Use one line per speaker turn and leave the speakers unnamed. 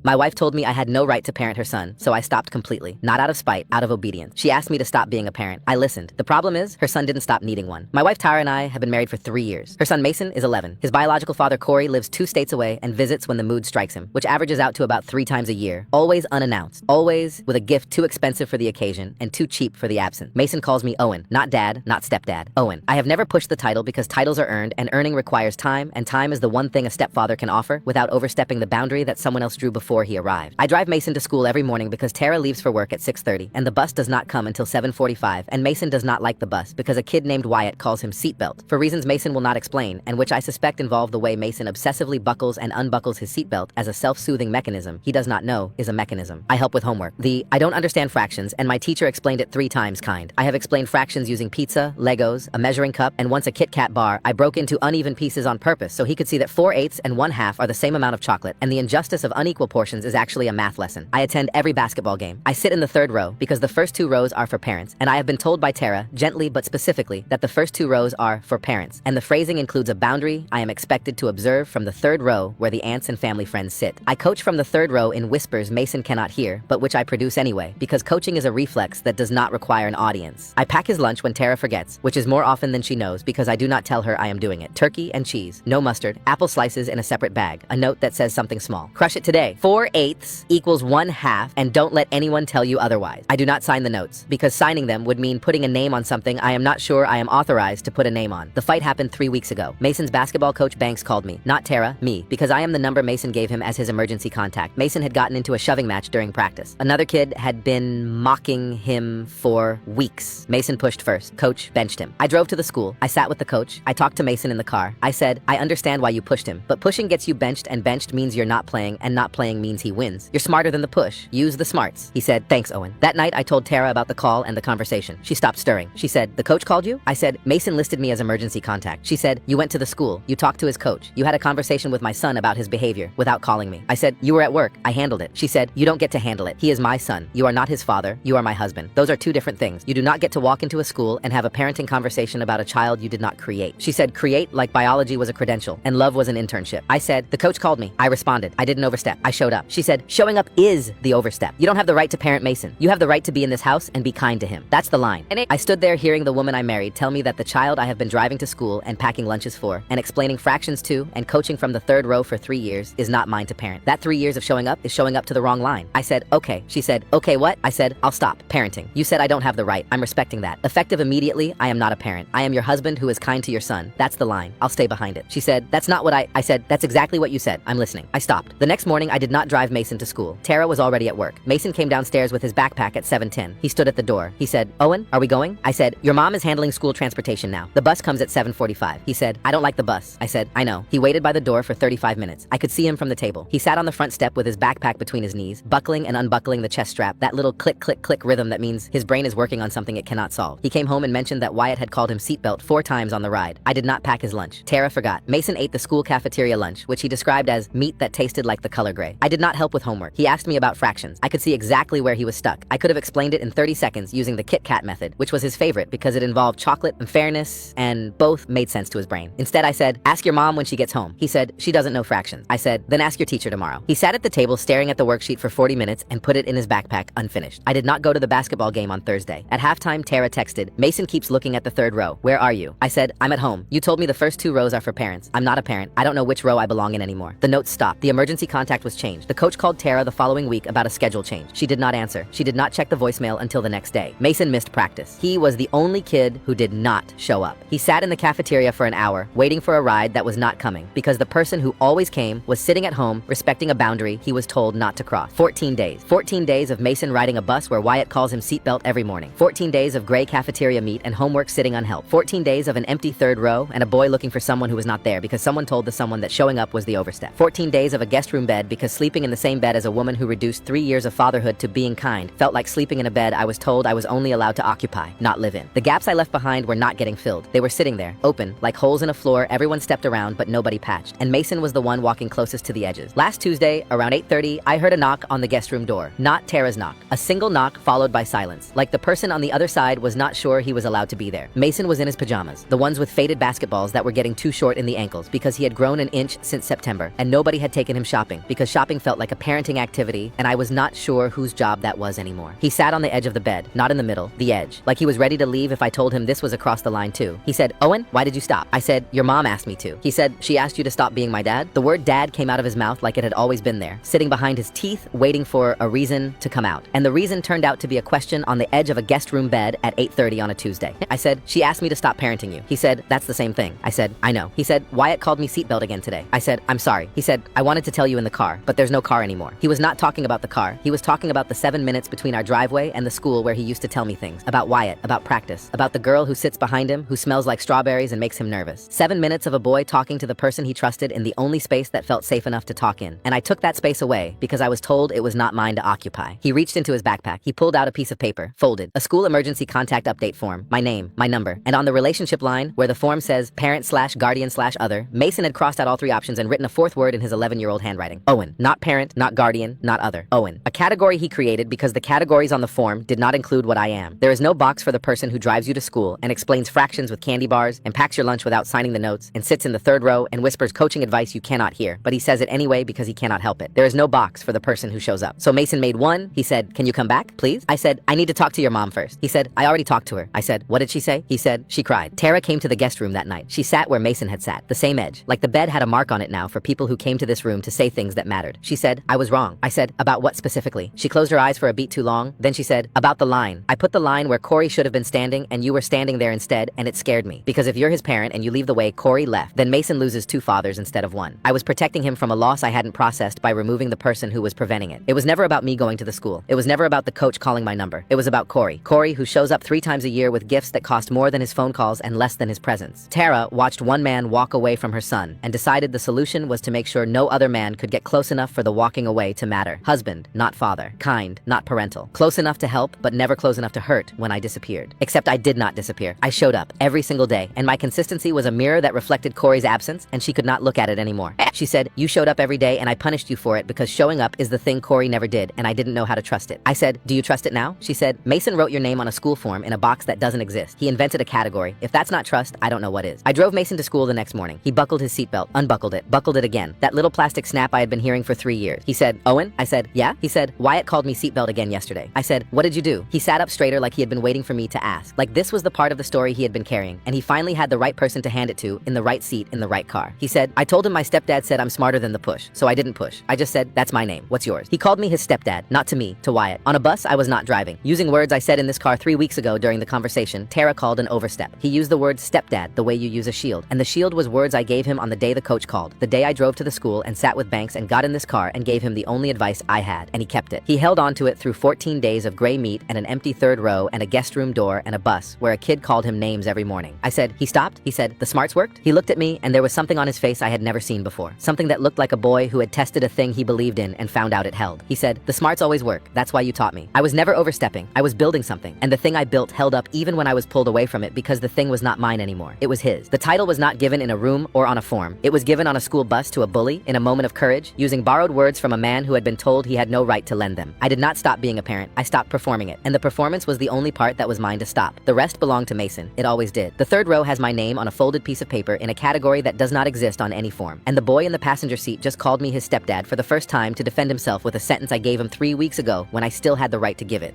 My wife told me I had no right to parent her son, so I stopped completely. Not out of spite, out of obedience. She asked me to stop being a parent. I listened. The problem is, her son didn't stop needing one. My wife Tara and I have been married for 3 years. Her son Mason is 11. His biological father Corey lives 2 states away and visits when the mood strikes him, which averages out to about 3 times a year. Always unannounced. Always with a gift too expensive for the occasion and too cheap for the absent. Mason calls me Owen. Not dad, not stepdad. Owen. I have never pushed the title because titles are earned and earning requires time, and time is the one thing a stepfather can offer without overstepping the boundary that someone else drew before he arrived. I drive Mason to school every morning because Tara leaves for work at 6:30 and the bus does not come until 7:45, and Mason does not like the bus because a kid named Wyatt calls him seatbelt for reasons Mason will not explain, and which I suspect involve the way Mason obsessively buckles and unbuckles his seatbelt as a self-soothing mechanism he does not know is a mechanism. I help with homework. I don't understand fractions, and my teacher explained it 3 times kind. I have explained fractions using pizza, Legos, a measuring cup, and once a Kit Kat bar. I broke into uneven pieces on purpose so he could see that 4/8 and 1/2 are the same amount of chocolate, and the injustice of unequal portions is actually a math lesson. I attend every basketball game. I sit in the 3rd row because the first 2 rows are for parents, and I have been told by Tara, gently but specifically, that the first 2 rows are for parents, and the phrasing includes a boundary I am expected to observe from the 3rd row where the aunts and family friends sit. I coach from the 3rd row in whispers Mason cannot hear, but which I produce anyway, because coaching is a reflex that does not require an audience. I pack his lunch when Tara forgets, which is more often than she knows because I do not tell her I am doing it. Turkey and cheese, no mustard, apple slices in a separate bag, a note that says something small. Crush it today. 4/8 equals 1/2, and don't let anyone tell you otherwise. I do not sign the notes, because signing them would mean putting a name on something I am not sure I am authorized to put a name on. The fight happened 3 weeks ago. Mason's basketball coach Banks called me, not Tara, me, because I am the number Mason gave him as his emergency contact. Mason had gotten into a shoving match during practice. Another kid had been mocking him for weeks. Mason pushed first. Coach benched him. I drove to the school. I sat with the coach. I talked to Mason in the car. I said, I understand why you pushed him, but pushing gets you benched, and benched means you're not playing, and not playing means he wins. You're smarter than the push. Use the smarts. He said, thanks, Owen. That night, I told Tara about the call and the conversation. She stopped stirring. She said, the coach called you? I said, Mason listed me as emergency contact. She said, you went to the school. You talked to his coach. You had a conversation with my son about his behavior without calling me. I said, you were at work. I handled it. She said, you don't get to handle it. He is my son. You are not his father. You are my husband. Those are 2 different things. You do not get to walk into a school and have a parenting conversation about a child you did not create. She said, create like biology was a credential and love was an internship. I said, the coach called me. I responded. I didn't overstep. I showed up. She said, showing up is the overstep. You don't have the right to parent Mason. You have the right to be in this house and be kind to him. That's the line. I stood there hearing the woman I married tell me that the child I have been driving to school and packing lunches for and explaining fractions to and coaching from the 3rd row for 3 years is not mine to parent. That 3 years of showing up is showing up to the wrong line. I said, okay. She said, okay, what? I said, I'll stop parenting. You said I don't have the right. I'm respecting that. Effective immediately, I am not a parent. I am your husband who is kind to your son. That's the line. I'll stay behind it. She said, that's not what I said, that's exactly what you said. I'm listening. I stopped. The next morning, I did not drive Mason to school. Tara was already at work. Mason came downstairs with his backpack at 7:10. He stood at the door. He said, Owen, are we going? I said, your mom is handling school transportation now. The bus comes at 7:45. He said, I don't like the bus. I said, I know. He waited by the door for 35 minutes. I could see him from the table. He sat on the front step with his backpack between his knees, buckling and unbuckling the chest strap, that little click, click, click rhythm that means his brain is working on something it cannot solve. He came home and mentioned that Wyatt had called him seatbelt 4 times on the ride. I did not pack his lunch. Tara forgot. Mason ate the school cafeteria lunch, which he described as meat that tasted like the color gray. I did not help with homework. He asked me about fractions. I could see exactly where he was stuck. I could have explained it in 30 seconds using the Kit Kat method, which was his favorite because it involved chocolate and fairness, and both made sense to his brain. Instead, I said, ask your mom when she gets home. He said, she doesn't know fractions. I said, then ask your teacher tomorrow. He sat at the table staring at the worksheet for 40 minutes and put it in his backpack unfinished. I did not go to the basketball game on Thursday. At halftime, Tara texted, Mason keeps looking at the 3rd row. Where are you? I said, I'm at home. You told me the first 2 rows are for parents. I'm not a parent. I don't know which row I belong in anymore. The notes stopped. The emergency contact was changed. The coach called Tara the following week about a schedule change. She did not answer. She did not check the voicemail until the next day. Mason missed practice. He was the only kid who did not show up. He sat in the cafeteria for an hour, waiting for a ride that was not coming, because the person who always came was sitting at home, respecting a boundary he was told not to cross. 14 days. 14 days of Mason riding a bus where Wyatt calls him seatbelt every morning. 14 days of gray cafeteria meat and homework sitting unhelped. 14 days of an empty 3rd row and a boy looking for someone who was not there because someone told the someone that showing up was the overstep. 14 days of a guest room bed because sleeping in the same bed as a woman who reduced 3 years of fatherhood to being kind felt like sleeping in a bed I was told I was only allowed to occupy, not live in. The gaps I left behind were not getting filled. They were sitting there, open, like holes in a floor everyone stepped around but nobody patched. And Mason was the one walking closest to the edges. Last Tuesday, around 8:30, I heard a knock on the guest room door. Not Tara's knock. A single knock followed by silence. Like the person on the other side was not sure he was allowed to be there. Mason was in his pajamas, the ones with faded basketballs that were getting too short in the ankles because he had grown an inch since September, and nobody had taken him shopping because shopping stopping felt like a parenting activity, and I was not sure whose job that was anymore. He sat on the edge of the bed, not in the middle, the edge, like he was ready to leave if I told him this was across the line too. He said, "Owen, why did you stop?" I said, "Your mom asked me to." He said, "She asked you to stop being my dad?" The word dad came out of his mouth like it had always been there, sitting behind his teeth, waiting for a reason to come out. And the reason turned out to be a question on the edge of a guest room bed at 8:30 on a Tuesday. I said, "She asked me to stop parenting you." He said, "That's the same thing." I said, "I know." He said, "Wyatt called me seatbelt again today." I said, "I'm sorry." He said, "I wanted to tell you in the car, but there's no car anymore." He was not talking about the car. He was talking about the 7 minutes between our driveway and the school where he used to tell me things. About Wyatt, about practice, about the girl who sits behind him, who smells like strawberries and makes him nervous. 7 minutes of a boy talking to the person he trusted in the only space that felt safe enough to talk in. And I took that space away because I was told it was not mine to occupy. He reached into his backpack. He pulled out a piece of paper, folded, a school emergency contact update form, my name, my number, and on the relationship line, where the form says parent/guardian/other, Mason had crossed out all 3 options and written a 4th word in his 11-year-old handwriting. Owen. Not parent, not guardian, not other. Owen. A category he created because the categories on the form did not include what I am. There is no box for the person who drives you to school and explains fractions with candy bars and packs your lunch without signing the notes and sits in the 3rd row and whispers coaching advice you cannot hear, but he says it anyway because he cannot help it. There is no box for the person who shows up. So Mason made one. He said, "Can you come back, please?" I said, "I need to talk to your mom first." He said, "I already talked to her." I said, "What did she say?" He said, "She cried." Tara came to the guest room that night. She sat where Mason had sat, the same edge. Like the bed had a mark on it now for people who came to this room to say things that mattered. She said, "I was wrong." I said, "About what specifically?" She closed her eyes for a beat too long. Then she said, "About the line. I put the line where Corey should have been standing and you were standing there instead, and it scared me. Because if you're his parent and you leave the way Corey left, then Mason loses 2 fathers instead of 1. I was protecting him from a loss I hadn't processed by removing the person who was preventing it. It was never about me going to the school. It was never about the coach calling my number. It was about Corey. Corey, who shows up 3 times a year with gifts that cost more than his phone calls and less than his presence." Tara watched one man walk away from her son and decided the solution was to make sure no other man could get close enough for the walking away to matter. Husband, not father. Kind, not parental. Close enough to help, but never close enough to hurt when I disappeared. Except I did not disappear. I showed up every single day, and my consistency was a mirror that reflected Corey's absence, and she could not look at it anymore. She said, "You showed up every day and I punished you for it because showing up is the thing Corey never did, and I didn't know how to trust it." I said, "Do you trust it now?" She said, "Mason wrote your name on a school form in a box that doesn't exist. He invented a category. If that's not trust, I don't know what is." I drove Mason to school the next morning. He buckled his seatbelt, unbuckled it, buckled it again. That little plastic snap I had been hearing for 3 years. He said, "Owen?" I said, "Yeah?" He said, "Wyatt called me seatbelt again yesterday." I said, "What did you do?" He sat up straighter like he had been waiting for me to ask. Like this was the part of the story he had been carrying, and he finally had the right person to hand it to in the right seat in the right car. He said, "I told him my stepdad said I'm smarter than the push, so I didn't push. I just said, 'That's my name. What's yours?'" He called me his stepdad, not to me, to Wyatt. On a bus, I was not driving. Using words I said in this car 3 weeks ago during the conversation, Tara called an overstep. He used the word stepdad the way you use a shield, and the shield was words I gave him on the day the coach called, the day I drove to the school and sat with Banks and got in this car and gave him the only advice I had, and he kept it. He held on to it through 14 days of gray meat and an empty 3rd row and a guest room door and a bus where a kid called him names every morning. I said, "He stopped?" He said, "The smarts worked?" He looked at me and there was something on his face I had never seen before. Something that looked like a boy who had tested a thing he believed in and found out it held. He said, "The smarts always work. That's why you taught me." I was never overstepping. I was building something, and the thing I built held up even when I was pulled away from it because the thing was not mine anymore. It was his. The title was not given in a room or on a form. It was given on a school bus to a bully in a moment of courage, using borrowed words from a man who had been told he had no right to lend them. I did not stop being a parent. I stopped performing it, and the performance was the only part that was mine to stop. The rest belonged to Mason. It always did. The 3rd row has my name on a folded piece of paper in a category that does not exist on any form. And the boy in the passenger seat just called me his stepdad for the first time to defend himself with a sentence I gave him 3 weeks ago when I still had the right to give it.